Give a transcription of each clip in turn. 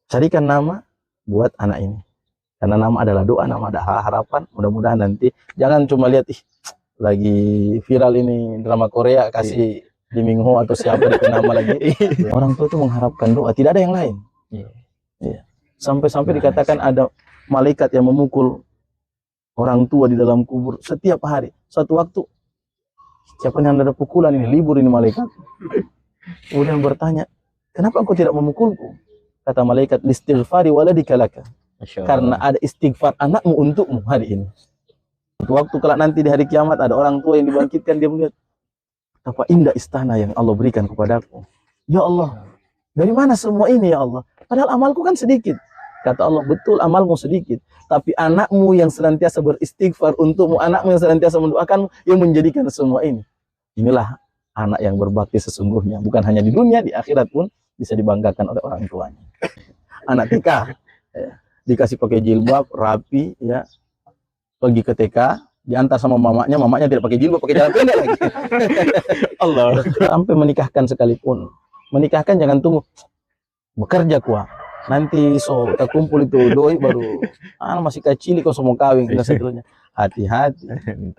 carikan nama buat anak ini. Karena nama adalah doa, nama adalah harapan. Mudah-mudahan nanti jangan cuma lihat lagi viral ini drama Korea kasih Lee Min Ho atau siapa itu nama lagi. Orang tua itu mengharapkan doa, tidak ada yang lain. Sampai-sampai dikatakan ada malaikat yang memukul orang tua di dalam kubur setiap hari. Suatu waktu, siapa yang ada pukulan ini, libur ini malaikat. Kemudian bertanya, kenapa engkau tidak memukulku? Kata malaikat, listighfari waladika laka. Karena ada istighfar anakmu untukmu hari ini. Waktu kelak nanti di hari kiamat ada orang tua yang dibangkitkan, dia melihat apa indah istana yang Allah berikan kepadaku. Ya Allah, dari mana semua ini ya Allah? Padahal amalku kan sedikit. Kata Allah, betul amalmu sedikit, tapi anakmu yang senantiasa beristighfar untukmu, anakmu yang senantiasa mendoakanmu, yang menjadikan semua ini. Inilah anak yang berbakti sesungguhnya, bukan hanya di dunia, di akhirat pun bisa dibanggakan oleh orang tuanya. Anak TK dikasih pakai jilbab rapi, ya, pergi ke TK, diantar sama mamanya tidak pakai jilbab, pakai jalan pendek lagi. Allah. Sampai menikahkan sekalipun, menikahkan jangan tunggu bekerja kuat. Nanti so kita kumpul itu doi baru masih kecil kok semua kawin dan seterusnya. Hati-hati.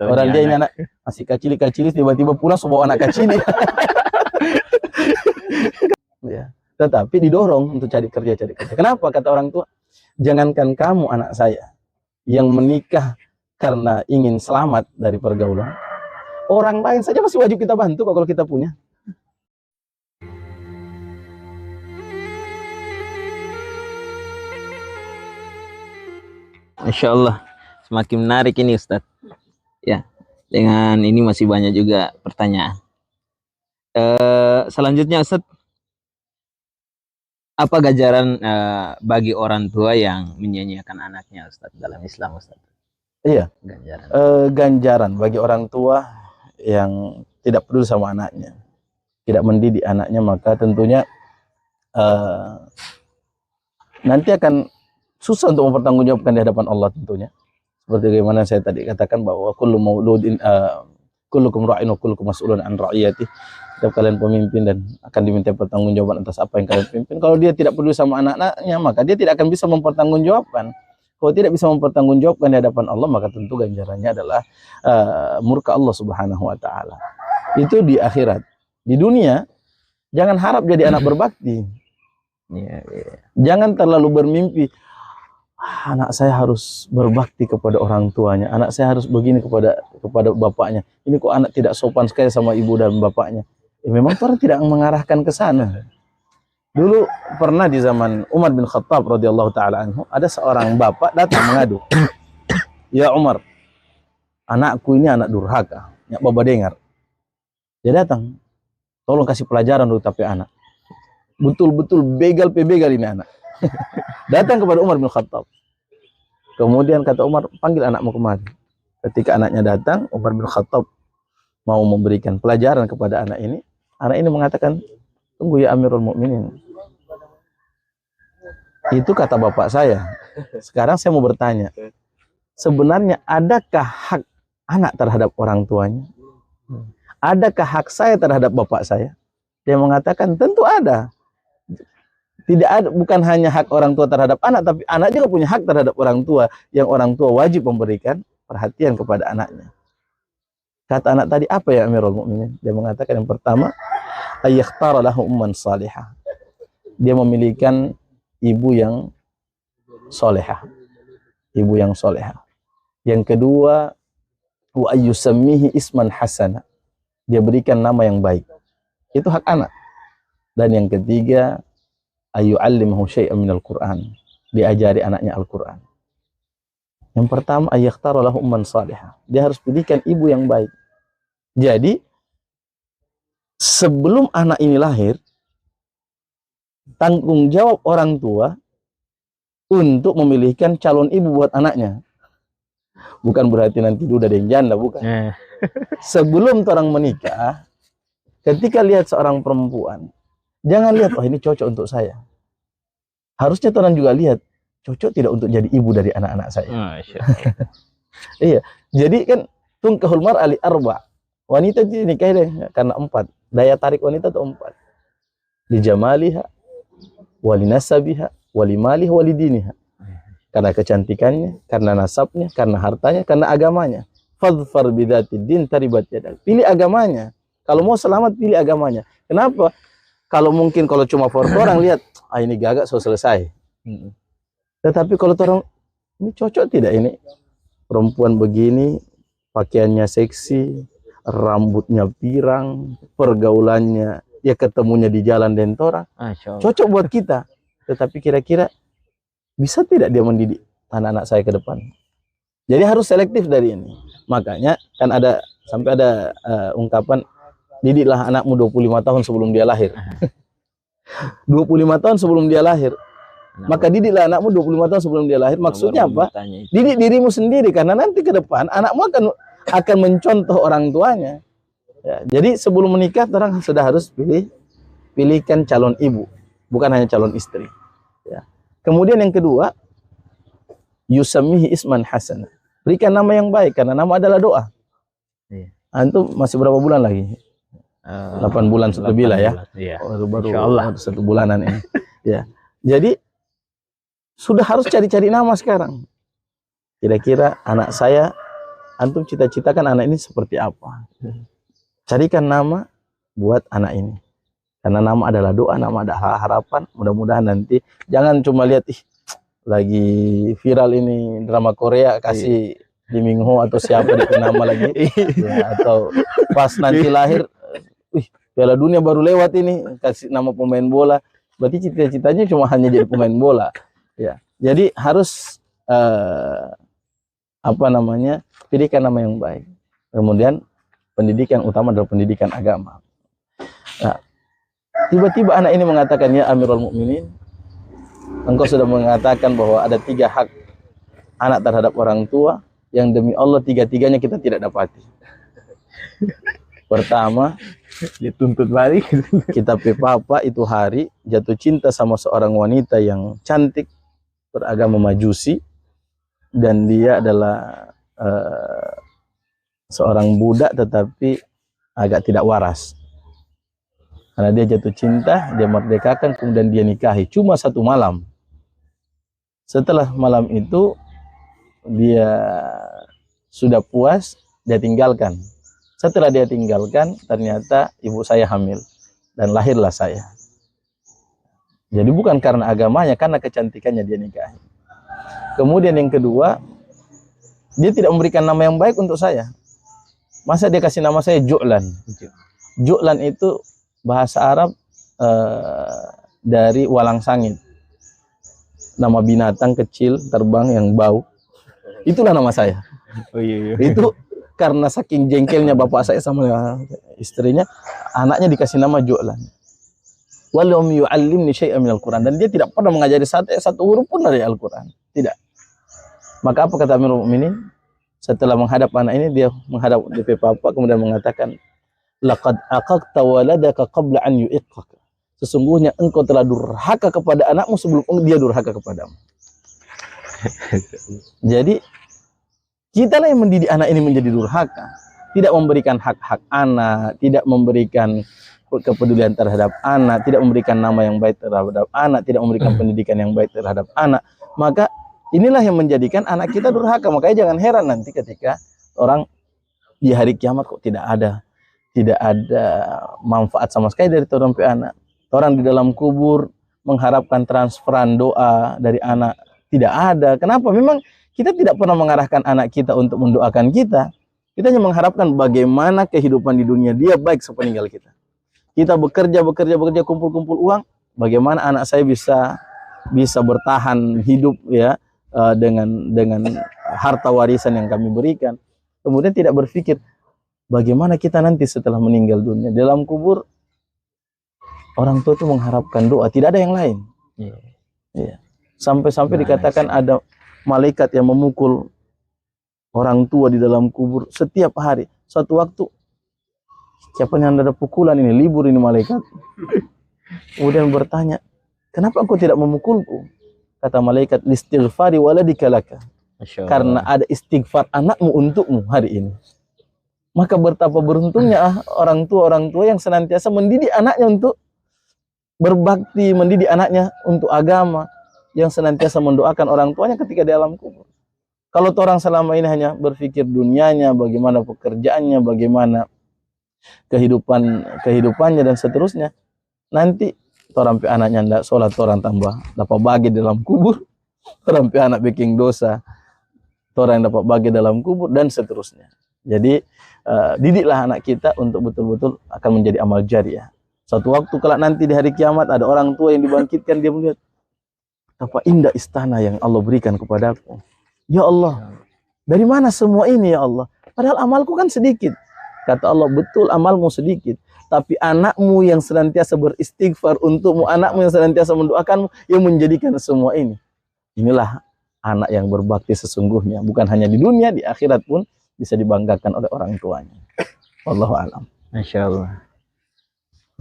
Orang dia ini anak masih kecil tiba-tiba pulang semua anak kecil. Ya, tetapi didorong untuk cari kerja. Kenapa? Kata orang tua, jangankan kamu anak saya yang menikah karena ingin selamat dari pergaulan, orang lain saja masih wajib kita bantu kok kalau kita punya. Insya Allah semakin menarik ini Ustadz. Ya, dengan ini masih banyak juga pertanyaan. Selanjutnya Ustadz, apa ganjaran bagi orang tua yang menyia-nyiakan anaknya Ustadz dalam Islam Ustadz? Iya, ganjaran. Ganjaran bagi orang tua yang tidak peduli sama anaknya, tidak mendidik anaknya, maka tentunya nanti akan susah untuk mempertanggungjawabkan di hadapan Allah tentunya. Seperti bagaimana saya tadi katakan bahwa kullu mauludin kullukum ra'in wa kullukum mas'ulun an ra'iyati. Setiap kalian pemimpin dan akan diminta pertanggungjawaban atas apa yang kalian pimpin. Kalau dia tidak peduli sama anak-anaknya, maka dia tidak akan bisa mempertanggungjawabkan. Kalau tidak bisa mempertanggungjawabkan di hadapan Allah, maka tentu ganjarannya adalah murka Allah Subhanahu wa taala. Itu di akhirat. Di dunia jangan harap jadi anak berbakti. Jangan terlalu bermimpi anak saya harus berbakti kepada orang tuanya, anak saya harus begini kepada bapaknya. Ini kok anak tidak sopan sekali sama ibu dan bapaknya. Memang Tuhan tidak mengarahkan ke sana. Dulu pernah di zaman Umar bin Khattab radhiyallahu taala anhu, ada seorang bapak datang mengadu. Ya Umar, anakku ini anak durhaka, ya Bapak dengar. Dia datang, tolong kasih pelajaran dulu tapi anak. Betul-betul begal ini anak. Datang kepada Umar bin Khattab. Kemudian kata Umar, panggil anakmu kemari. Ketika anaknya datang, Umar bin Khattab mau memberikan pelajaran kepada anak ini. Anak ini mengatakan, tunggu ya Amirul Mukminin. Itu kata bapak saya. Sekarang saya mau bertanya, sebenarnya adakah hak anak terhadap orang tuanya? Adakah hak saya terhadap bapak saya? Dia mengatakan, tentu ada. Tidak ada, bukan hanya hak orang tua terhadap anak, tapi anak juga punya hak terhadap orang tua, yang orang tua wajib memberikan perhatian kepada anaknya. Kata anak tadi, apa ya Amirul Mukminin? Dia mengatakan yang pertama, ayyakhtara lahu umman salihah. Dia memilihkan ibu yang solehah. Ibu yang solehah. Yang kedua, wa ayyusammihi isman hasana. Dia berikan nama yang baik. Itu hak anak. Dan yang ketiga, ayyu'allimahu syai'an minal Qur'an. Diajari anaknya Al-Qur'an. Yang pertama, ayyakhtara lahu umman salihah. Dia harus pilihkan ibu yang baik. Jadi, sebelum anak ini lahir, tanggung jawab orang tua untuk memilihkan calon ibu buat anaknya. Bukan berarti nanti udah ada yang janda, bukan. Sebelum orang menikah, ketika lihat seorang perempuan, jangan lihat, oh ini cocok untuk saya. Harusnya orang juga lihat, cocok tidak untuk jadi ibu dari anak-anak saya. Iya, jadi kan tungkahul mar'a li arba'. Wanita dinikahi deh karena 4. Daya tarik wanita itu 4. Li jamaliha, wa li nasabiha, walimalih walidiniha. Karena kecantikannya, karena nasabnya, karena hartanya, karena agamanya. Fadfar bidzatid din taribat yadak. Pilih agamanya. Kalau mau selamat, pilih agamanya. Kenapa? Kalau mungkin kalau cuma foto orang lihat, ini gagak so selesai. Tetapi kalau orang ini cocok tidak ini perempuan begini, pakaiannya seksi, rambutnya pirang, pergaulannya ya ketemunya di jalan dan orang, cocok buat kita. Tetapi kira-kira bisa tidak dia mendidik anak-anak saya ke depan? Jadi harus selektif dari ini. Makanya kan ada sampai ada ungkapan, didiklah anakmu 25 tahun sebelum dia lahir. 25 tahun sebelum dia lahir. Maka didiklah anakmu 25 tahun sebelum dia lahir. Maksudnya apa? Didik dirimu sendiri, karena nanti ke depan anakmu akan mencontoh orang tuanya. Ya, jadi sebelum menikah orang sudah harus pilihkan calon ibu, bukan hanya calon istri. Ya. Kemudian yang kedua, yusammihi isman hasana. Berikan nama yang baik, karena nama adalah doa. Antum masih berapa bulan lagi? 8 bulan lebih lah ya. Baru Allah 1 bulanan ini. Ya. Jadi sudah harus cari-cari nama sekarang. Kira-kira anak saya, antum cita-citakan anak ini seperti apa? Carikan nama buat anak ini. Karena nama adalah doa, nama adalah harapan. Mudah-mudahan nanti jangan cuma lihat lagi viral ini drama Korea kasih Lee Min Ho atau siapa di nama lagi ya, atau pas nanti lahir Piala Dunia baru lewat ini kasih nama pemain bola. Berarti cita-citanya cuma hanya jadi pemain bola. Ya. Jadi harus pilihkan nama yang baik. Kemudian pendidikan utama adalah pendidikan agama. Nah, tiba-tiba anak ini mengatakan, ya Amirul Mukminin, engkau sudah mengatakan bahwa ada 3 hak anak terhadap orang tua yang demi Allah 3-tiganya kita tidak dapati. Pertama, dituntut balik. Kita papa itu hari jatuh cinta sama seorang wanita yang cantik, beragama Majusi, dan dia adalah seorang budak tetapi agak tidak waras. Karena dia jatuh cinta, dia merdekakan, kemudian dia nikahi. Cuma 1 malam. Setelah malam itu, dia sudah puas, dia tinggalkan. Setelah dia tinggalkan, ternyata ibu saya hamil. Dan lahirlah saya. Jadi bukan karena agamanya, karena kecantikannya dia nikahi. Kemudian yang kedua, dia tidak memberikan nama yang baik untuk saya. Masa dia kasih nama saya Ju'lan. Ju'lan itu bahasa Arab dari walang sangit. Nama binatang kecil terbang yang bau. Itulah nama saya. Itu karena saking jengkelnya bapak saya sama istrinya, anaknya dikasih nama Ju'lan. Walam yu'allimni syai'an minal Qur'an, dan dia tidak pernah mengajari satu huruf pun dari Al-Qur'an. Tidak. Maka apa kata Amirul Mukminin? Setelah menghadap anak ini, dia menghadap DP papa, kemudian mengatakan, laqad aqaqta waladaka qabla an yu'iqqaka. Sesungguhnya engkau telah durhaka kepada anakmu sebelum dia durhaka kepadamu. Jadi kita lah yang mendidik anak ini menjadi durhaka, tidak memberikan hak-hak anak, tidak memberikan kepedulian terhadap anak, tidak memberikan nama yang baik terhadap anak, tidak memberikan pendidikan yang baik terhadap anak. Maka inilah yang menjadikan anak kita durhaka. Makanya jangan heran nanti ketika orang di hari kiamat kok tidak ada manfaat sama sekali dari orang pe anak. Orang di dalam kubur mengharapkan transferan doa dari anak, tidak ada. Kenapa? Memang kita tidak pernah mengarahkan anak kita untuk mendoakan kita. Kita hanya mengharapkan bagaimana kehidupan di dunia dia baik sepeninggal kita. Kita bekerja, kumpul uang, bagaimana anak saya bisa bertahan hidup ya dengan harta warisan yang kami berikan. Kemudian tidak berpikir bagaimana kita nanti setelah meninggal dunia. Dalam kubur orang tua itu mengharapkan doa, tidak ada yang lain. Yeah. Sampai-sampai dikatakan ada malaikat yang memukul orang tua di dalam kubur setiap hari. Suatu waktu, siapa yang ada pukulan ini, libur ini malaikat. Kemudian bertanya, kenapa engkau tidak memukulku? Kata malaikat, listighfari waladika laka. Karena ada istighfar anakmu untukmu hari ini. Maka betapa beruntungnya orang tua yang senantiasa mendidik anaknya untuk berbakti, mendidik anaknya untuk agama. yang senantiasa mendoakan orang tuanya ketika di alam kubur. Kalau orang selama ini hanya berpikir dunianya, bagaimana pekerjaannya, bagaimana kehidupannya dan seterusnya, nanti orang pe anaknya ndak sholat, orang tambah dapat bagi dalam kubur, orang pe anak bikin dosa, orang yang dapat bagi dalam kubur dan seterusnya. Jadi didiklah anak kita untuk betul-betul akan menjadi amal jariah. Suatu waktu kelak nanti di hari kiamat ada orang tua yang dibangkitkan, dia melihat apa indah istana yang Allah berikan kepadaku. Ya Allah, dari mana semua ini ya Allah? Padahal amalku kan sedikit. Kata Allah, betul amalmu sedikit, tapi anakmu yang senantiasa beristighfar untukmu, anakmu yang senantiasa mendoakanmu, yang menjadikan semua ini. Inilah anak yang berbakti sesungguhnya. Bukan hanya di dunia, di akhirat pun bisa dibanggakan oleh orang tuanya. Wallahu a'lam. Masya Allah.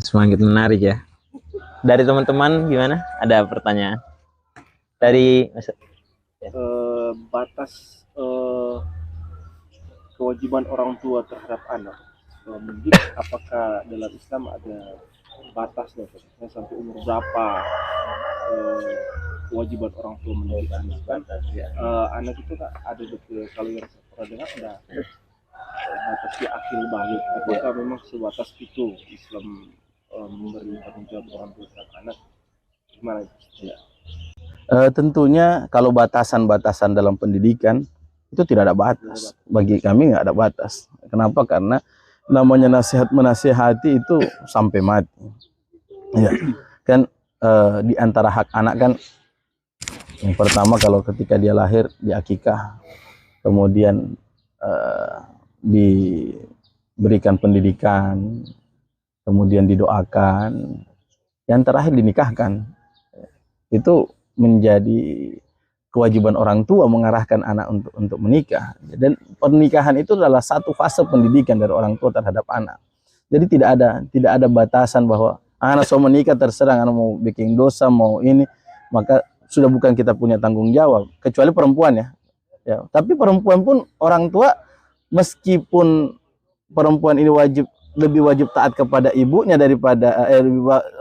Semakin menarik ya. Dari teman-teman gimana? Ada pertanyaan? Dari batas kewajiban orang tua terhadap anak, mungkin apakah dalam Islam ada batasnya, sampai umur berapa kewajiban orang tua mendidik anak kan? Anak itu kan ada kalau yang saya pernah dengar ada batasnya akil balik. Apakah memang sebatas itu Islam memberi tanggung jawab orang tua terhadap anak? Gimana? Ya. Tentunya kalau batasan-batasan dalam pendidikan itu tidak ada batas. Bagi kami nggak ada batas. Kenapa? Karena namanya nasihat menasihati itu sampai mati. Ya, kan di antara hak anak kan yang pertama kalau ketika dia lahir diakikah, kemudian diberikan pendidikan, kemudian didoakan, yang terakhir dinikahkan. Itu menjadi kewajiban orang tua mengarahkan anak untuk menikah. Dan pernikahan itu adalah satu fase pendidikan dari orang tua terhadap anak. Jadi tidak ada batasan bahwa anak mau menikah terserah, anak mau bikin dosa, mau ini, maka sudah bukan kita punya tanggung jawab, kecuali perempuan ya. Tapi perempuan pun orang tua, meskipun perempuan ini lebih wajib taat kepada ibunya daripada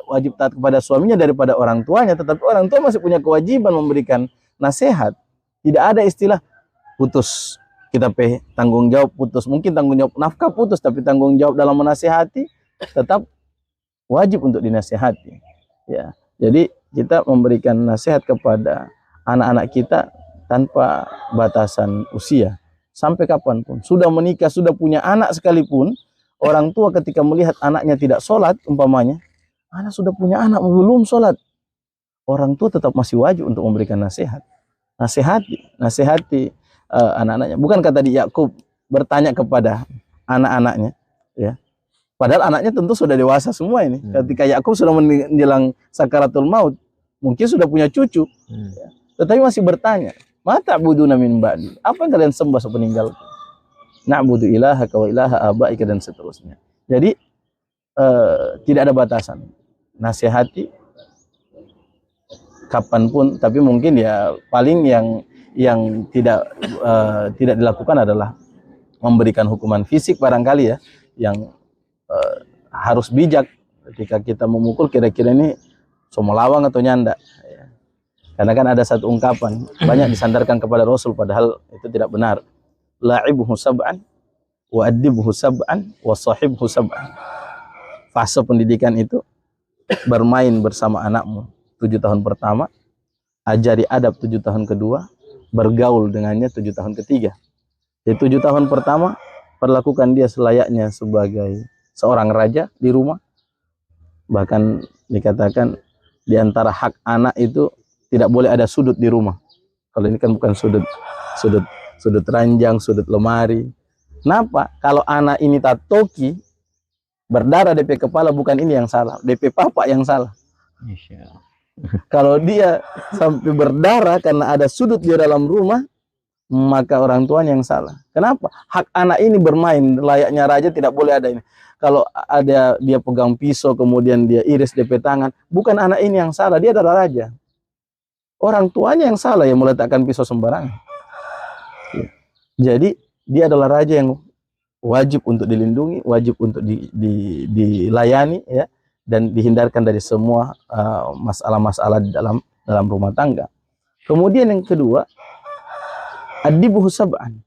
wajib taat kepada suaminya daripada orang tuanya, tetapi orang tua masih punya kewajiban memberikan nasihat. Tidak ada istilah putus, kita tanggung jawab putus. Mungkin tanggung jawab nafkah putus, tapi tanggung jawab dalam menasihati tetap wajib untuk dinasihati. Ya, jadi kita memberikan nasihat kepada anak-anak kita tanpa batasan usia, sampai kapanpun. Sudah menikah, sudah punya anak sekalipun, orang tua ketika melihat anaknya tidak sholat, umpamanya, anak sudah punya anak belum sholat, orang tua tetap masih wajib untuk memberikan nasihat. Nasihati anak-anaknya. Bukan kata di Yakub bertanya kepada anak-anaknya, ya. Padahal anaknya tentu sudah dewasa semua ini. Ketika Yakub sudah menjelang sakaratul maut, mungkin sudah punya cucu, ya. Tetapi masih bertanya, mata buduna min ba'di, apa yang kalian sembah sepeninggalku? Na'budu ilaha wa ilaha abaika dan seterusnya. Jadi tidak ada batasan. Nasihati kapanpun, tapi mungkin ya paling yang tidak dilakukan adalah memberikan hukuman fisik barangkali ya, yang harus bijak ketika kita memukul, kira-kira ini somolawang atau nyanda ya. Karena kan ada satu ungkapan banyak disandarkan kepada Rasul padahal itu tidak benar. La'ibhu sab'an wa adibhu sab'an wa sahibhu sab'an. Fase pendidikan itu bermain bersama anakmu 7 tahun pertama, ajari adab 7 tahun kedua, bergaul dengannya 7 tahun ketiga. Jadi 7 tahun pertama perlakukan dia selayaknya sebagai seorang raja di rumah. Bahkan dikatakan di antara hak anak itu tidak boleh ada sudut di rumah. Kalau ini kan bukan sudut ranjang, sudut lemari. Kenapa? Kalau anak ini tatoki, berdarah DP kepala, bukan ini yang salah, DP papa yang salah. Kalau dia sampai berdarah karena ada sudut di dalam rumah, maka orang tuanya yang salah. Kenapa? Hak anak ini bermain layaknya raja, tidak boleh ada ini. Kalau ada dia pegang pisau kemudian dia iris DP tangan, bukan anak ini yang salah, dia adalah raja. Orang tuanya yang salah yang meletakkan pisau sembarangan. Jadi dia adalah raja yang wajib untuk dilindungi, wajib untuk dilayani ya, dan dihindarkan dari semua masalah-masalah di dalam rumah tangga. Kemudian yang kedua, adibuhu sab'an.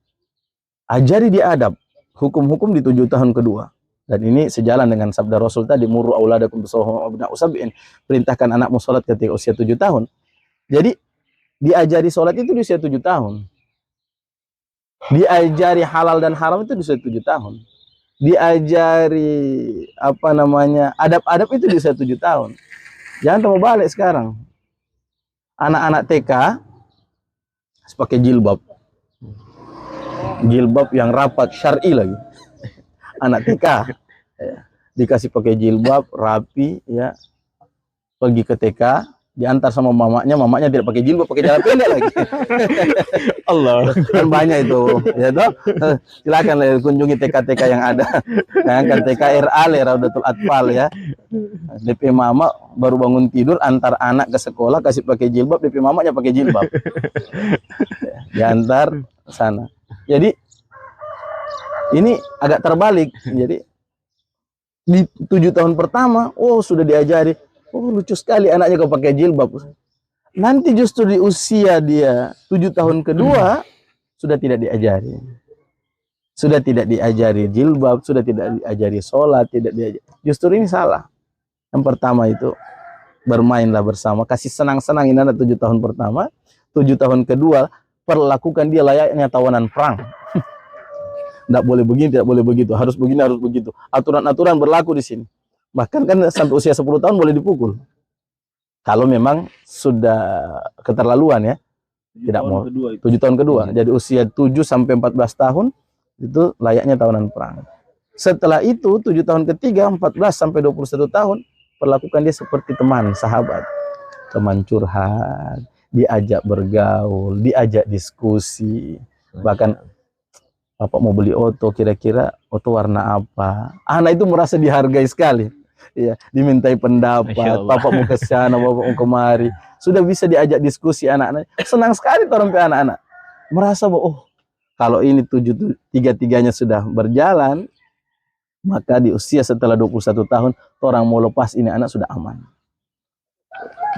Ajari dia adab, hukum-hukum di 7 tahun kedua. Dan ini sejalan dengan sabda Rasul tadi, muru auladakum bisawhum abna'u sab'in. Perintahkan anakmu sholat ketika usia 7 tahun. Jadi diajari sholat itu di usia 7 tahun. Diajari halal dan haram itu di usia 7 tahun. Diajari apa namanya, adab-adab itu di usia 7 tahun. Jangan terlalu balik sekarang. Anak-anak TK pakai jilbab. Jilbab yang rapat syar'i lagi. Anak TK ya, dikasih pakai jilbab rapi ya, pergi ke TK, diantar sama mamanya tidak pakai jilbab, pakai celana pendek lagi. Allah, kan banyak itu ya toh. Silakan kunjungi TK-TK yang ada. Jangan TK RA Raudatul Atfal ya. DP mama baru bangun tidur antar anak ke sekolah kasih pakai jilbab, DP mamanya pakai jilbab. Diantar sana. Jadi ini agak terbalik. Jadi di 7 tahun pertama, oh sudah diajari, oh lucu sekali anaknya kau pakai jilbab. Nanti justru di usia dia 7 tahun kedua sudah tidak diajari. Sudah tidak diajari jilbab, sudah tidak diajari sholat, tidak diajari. Justru ini salah. Yang pertama itu bermainlah bersama, kasih senang-senang ini anak 7 tahun pertama. 7 tahun kedua perlakukan dia layaknya tawanan perang. Tidak boleh begini, tidak boleh begitu, harus begini, harus begitu. Aturan-aturan berlaku di sini. Bahkan kan sampai usia 10 tahun boleh dipukul. Kalau memang sudah keterlaluan ya. Tidak mau. 7 tahun kedua. Jadi usia 7 sampai 14 tahun itu layaknya tawanan perang. Setelah itu 7 tahun ketiga 14 sampai 21 tahun perlakukan dia seperti teman, sahabat. Teman curhat, diajak bergaul, diajak diskusi. Bahkan Bapak mau beli oto, kira-kira oto warna apa? Anak itu merasa dihargai sekali. Ya, dimintai pendapat, Bapak mau ke sana, Bapak mau kemari. Sudah bisa diajak diskusi anak-anak. Senang sekali orang anak-anak. Merasa bahwa oh, kalau ini 3-3-nya sudah berjalan, maka di usia setelah 21 tahun, orang mau lepas ini anak sudah aman.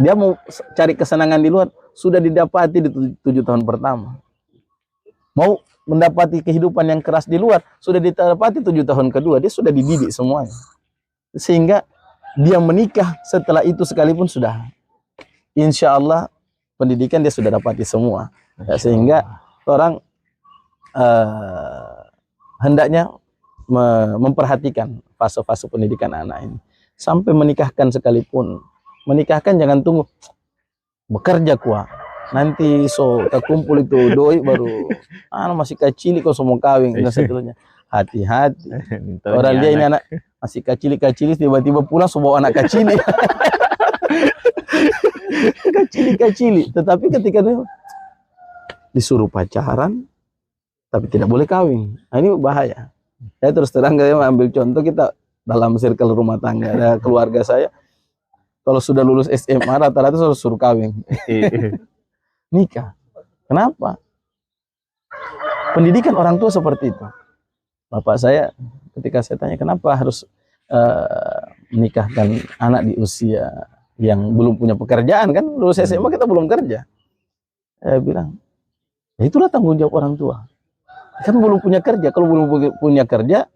Dia mau cari kesenangan di luar, sudah didapati di 7 tahun pertama. Mau mendapati kehidupan yang keras di luar, sudah didapati 7 tahun kedua, dia sudah dididik semuanya. Sehingga dia menikah setelah itu sekalipun sudah, insya Allah pendidikan dia sudah dapati semua. Ya, sehingga orang hendaknya memperhatikan fase-fase pendidikan anak ini. Sampai menikahkan sekalipun, menikahkan jangan tunggu bekerja kuat. Nanti so terkumpul itu doi baru masih kecil kok semua kawin dan seterusnya. Hati-hati. Orang dia ini anak masih kecil tiba-tiba pulang semua anak kecil. kecil. Tetapi ketika dia disuruh pacaran tapi tidak boleh kawin. Nah, ini bahaya. Saya terus terang ambil contoh kita dalam circle rumah tangga, ada keluarga saya kalau sudah lulus SMA rata-rata suruh kawin. Nikah. Kenapa? Pendidikan orang tua seperti itu. Bapak saya ketika saya tanya kenapa harus menikahkan anak di usia yang belum punya pekerjaan, kan lulus SMA kita belum kerja. Saya bilang, ya itulah tanggung jawab orang tua. Kan belum punya kerja, kalau belum punya kerja,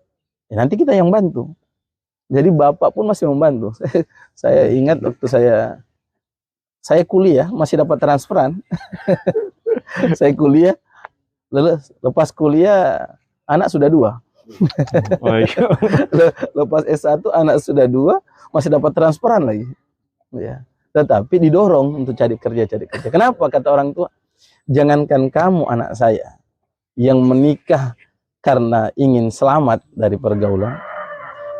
ya nanti kita yang bantu. Jadi bapak pun masih membantu. Saya ingat waktu saya kuliah masih dapat transferan. Saya kuliah, lepas kuliah anak sudah 2. Lepas S1 anak sudah 2, masih dapat transferan lagi. Ya. Tetapi didorong untuk cari kerja. Kenapa? Kata orang tua, jangankan kamu anak saya yang menikah karena ingin selamat dari pergaulan,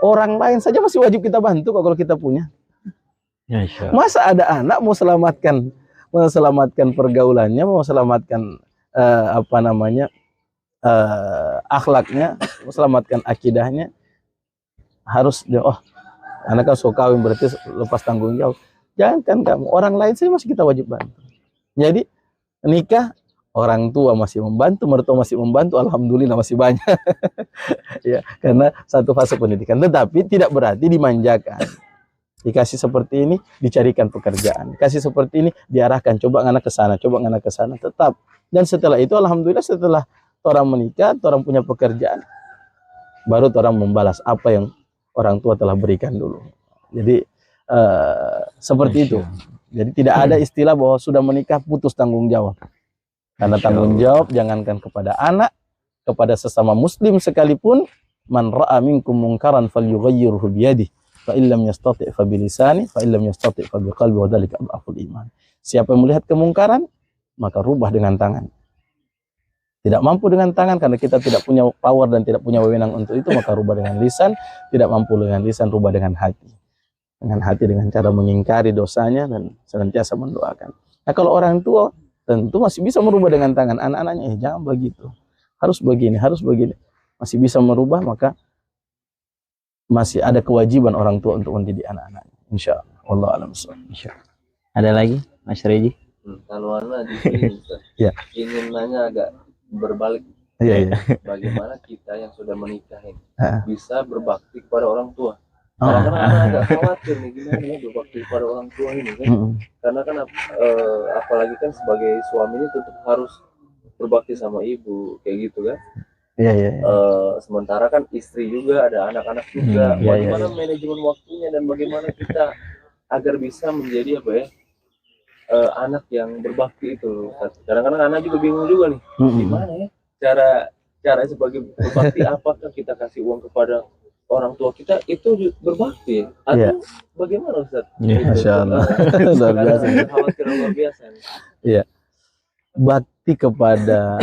orang lain saja masih wajib kita bantu kok kalau kita punya. Masa ada anak mau selamatkan pergaulannya, mau selamatkan akhlaknya, mau selamatkan akidahnya, harus anak kan so kawin berarti lepas tanggung jawab. Jangan kamu, orang lain saja masih kita wajib bantu. Jadi nikah orang tua masih membantu, mertua masih membantu, alhamdulillah masih banyak. Ya, karena satu fase pendidikan, tetapi tidak berarti dimanjakan. Dikasih seperti ini, dicarikan pekerjaan. Dikasih seperti ini, diarahkan, coba ngana ke sana, coba ngana ke sana, tetap. Dan setelah itu, alhamdulillah setelah orang menikah, orang punya pekerjaan, baru orang membalas apa yang orang tua telah berikan dulu. Jadi seperti itu. Jadi tidak ada istilah bahwa sudah menikah putus tanggung jawab. Karena tanggung jawab jangankan kepada anak, kepada sesama muslim sekalipun, man ra'a minkum munkaran falyughayyirhu biyadihi. Fa illam yastati' fa bilisani, fa illam yastati' fa biqalbi wa dzalika adhaful iman. Siapa yang melihat kemungkaran, maka rubah dengan tangan. Tidak mampu dengan tangan karena kita tidak punya power dan tidak punya wewenang untuk itu, maka rubah dengan lisan. Tidak mampu dengan lisan, rubah dengan hati. Dengan hati, dengan cara mengingkari dosanya dan senantiasa mendoakan. Nah, kalau orang tua tentu masih bisa merubah dengan tangan. Anak-anaknya jangan begitu, harus begini, harus begini. Masih bisa merubah, maka masih ada kewajiban orang tua untuk mendidik anak-anaknya. Insya Allah. Wallahu a'lam bishawab. Ada lagi, Mas Reji? Kalau Ana di sini Ustaz, Ya. ingin nanya agak berbalik. Iya, iya. Bagaimana kita yang sudah menikah ini Ah. bisa berbakti kepada orang tua? Oh. Karena Ana agak khawatir nih gimana ya berbakti kepada orang tua ini kan? Karena kan apalagi kan sebagai suami ini tentu harus berbakti sama ibu kayak gitu kan? Iya, iya. Sementara kan istri juga ada anak-anak juga. Iya, Bagaimana manajemen waktunya dan bagaimana kita agar bisa menjadi apa ya? Anak yang berbakti itu. Kadang-kadang anak juga bingung juga nih, gimana ya cara sebagai berbakti? Apakah kita kasih uang kepada orang tua kita itu berbakti atau bagaimana Ustaz? Masya Allah. Luar biasa. Khawatir luar biasa nih. Iya. Bakti kepada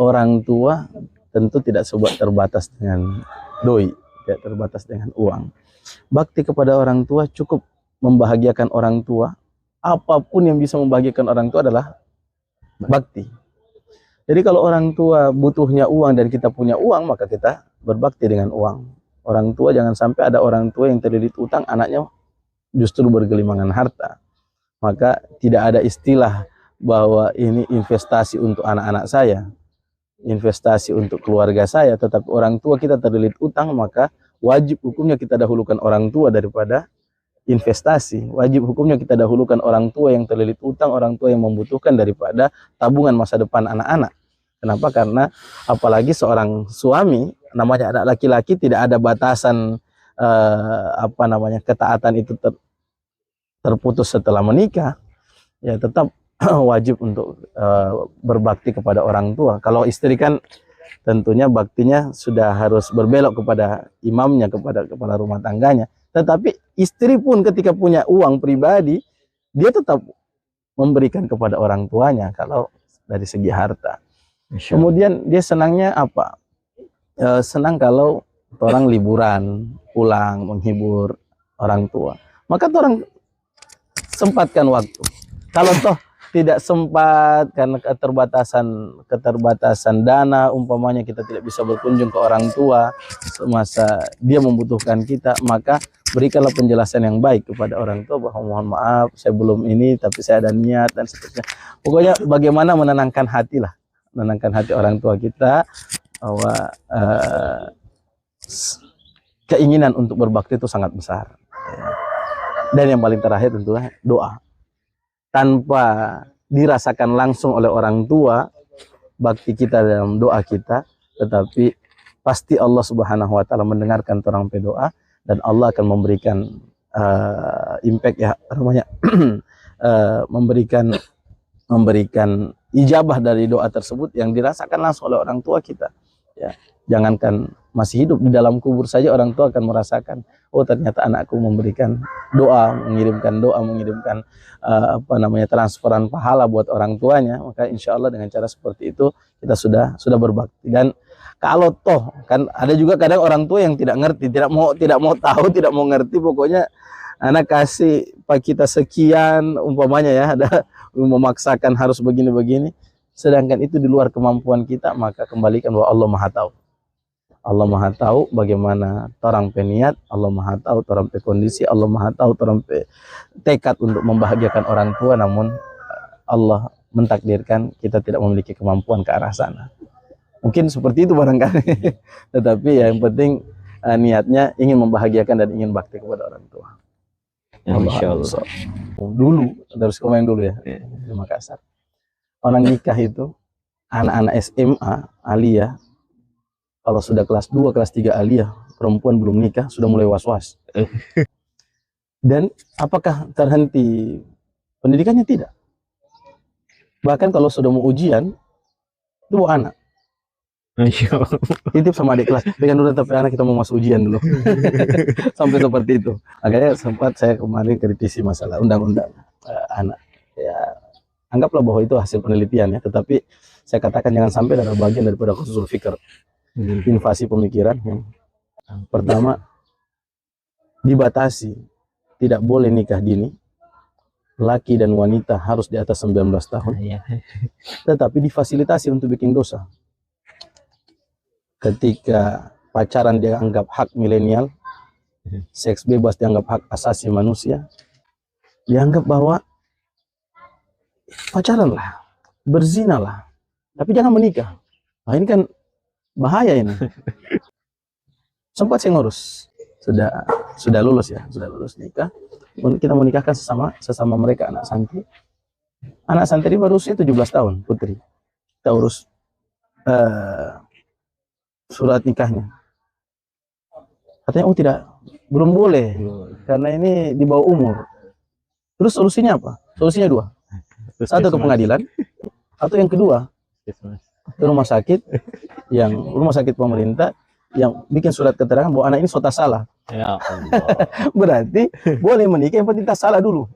orang tua tentu tidak terbatas dengan doi, tidak terbatas dengan uang. Bakti kepada orang tua cukup membahagiakan orang tua. Apapun yang bisa membahagiakan orang tua adalah bakti. Jadi kalau orang tua butuhnya uang dan kita punya uang, maka kita berbakti dengan uang. Orang tua, jangan sampai ada orang tua yang terlilit utang, anaknya justru bergelimangan harta. Maka tidak ada istilah bahwa ini investasi untuk anak-anak saya, investasi untuk keluarga saya, tetapi orang tua kita terlilit utang, maka wajib hukumnya kita dahulukan orang tua daripada investasi. Wajib hukumnya kita dahulukan orang tua yang terlilit utang, orang tua yang membutuhkan daripada tabungan masa depan anak-anak. Kenapa? Karena apalagi seorang suami, namanya anak laki-laki, tidak ada batasan ketaatan itu terputus setelah menikah. Ya tetap wajib untuk berbakti kepada orang tua. Kalau istri kan tentunya baktinya sudah harus berbelok kepada imamnya, kepada kepala rumah tangganya. Tetapi istri pun ketika punya uang pribadi, dia tetap memberikan kepada orang tuanya kalau dari segi harta. Kemudian dia senangnya apa? Senang kalau orang liburan, pulang, menghibur orang tua. Maka orang sempatkan waktu. Kalau toh tidak sempat karena keterbatasan dana, umpamanya kita tidak bisa berkunjung ke orang tua semasa dia membutuhkan kita, maka berikanlah penjelasan yang baik kepada orang tua bahwa mohon maaf saya belum ini tapi saya ada niat dan seterusnya. Pokoknya bagaimana menenangkan hati lah, menenangkan hati orang tua kita bahwa keinginan untuk berbakti itu sangat besar. Dan yang paling terakhir tentunya doa. Tanpa dirasakan langsung oleh orang tua bakti kita dalam doa kita, tetapi pasti Allah Subhanahu wa taala mendengarkan orang berdoa dan Allah akan memberikan impact ya namanya memberikan ijabah dari doa tersebut yang dirasakan langsung oleh orang tua kita. Ya, jangankan masih hidup, di dalam kubur saja orang tua akan merasakan, oh ternyata anakku memberikan doa, mengirimkan transferan pahala buat orang tuanya. Maka insya Allah dengan cara seperti itu kita sudah berbakti. Dan kalau toh kan ada juga kadang orang tua yang tidak ngerti, tidak mau tahu, tidak mau ngerti, pokoknya anak kasih pak kita sekian umpamanya ya, ada memaksakan harus begini-begini, sedangkan itu di luar kemampuan kita, maka kembalikan bahwa Allah Maha Tahu. Allah Maha Tahu bagaimana torang peniat, Allah Maha Tahu torang pe kondisi, Allah Maha Tahu torang pe tekad untuk membahagiakan orang tua, namun Allah mentakdirkan kita tidak memiliki kemampuan ke arah sana. Mungkin seperti itu barangkali. Tetapi ya yang penting niatnya ingin membahagiakan dan ingin bakti kepada orang tua. Ya, Masya Allah. So, dulu terus komen dulu ya Iya. di Makassar. Orang nikah itu anak-anak SMA aliyah, kalau sudah kelas 2, kelas 3 aliyah, perempuan belum nikah sudah mulai was-was. Dan apakah terhenti pendidikannya? Tidak. Bahkan kalau sudah mau ujian, itu bawa anak. Masya Allah. Titip sama adik kelas, dengan dulu tapi anak kita mau masuk ujian dulu. Sampai seperti itu. Akhirnya sempat saya kemarin kritisi masalah undang-undang anak. Ya, anggaplah bahwa itu hasil penelitian ya, tetapi saya katakan jangan sampai ada bagian daripada khusus fikir, invasi pemikiran. Yang pertama, dibatasi, tidak boleh nikah dini. Laki dan wanita harus di atas 19 tahun. Iya. Tetapi difasilitasi untuk bikin dosa. Ketika pacaran dianggap hak milenial, seks bebas dianggap hak asasi manusia, dianggap bahwa pacaranlah, berzinalah, tapi jangan menikah. Nah ini kan bahaya ini. Sempat saya ngurus, sudah lulus ya, sudah lulus nikah. Kita mau nikahkan sesama mereka anak santri. Anak santri baru usia 17 tahun, putri. Kita urus surat nikahnya. Katanya, oh tidak, belum boleh, karena ini di bawah umur. Terus solusinya apa? Solusinya dua. Satu ke pengadilan, atau yang kedua ke rumah sakit, yang rumah sakit pemerintah, yang bikin surat keterangan bahwa anak ini sudah salah. Ya Allah. Berarti boleh menikah, yang penting tak salah dulu.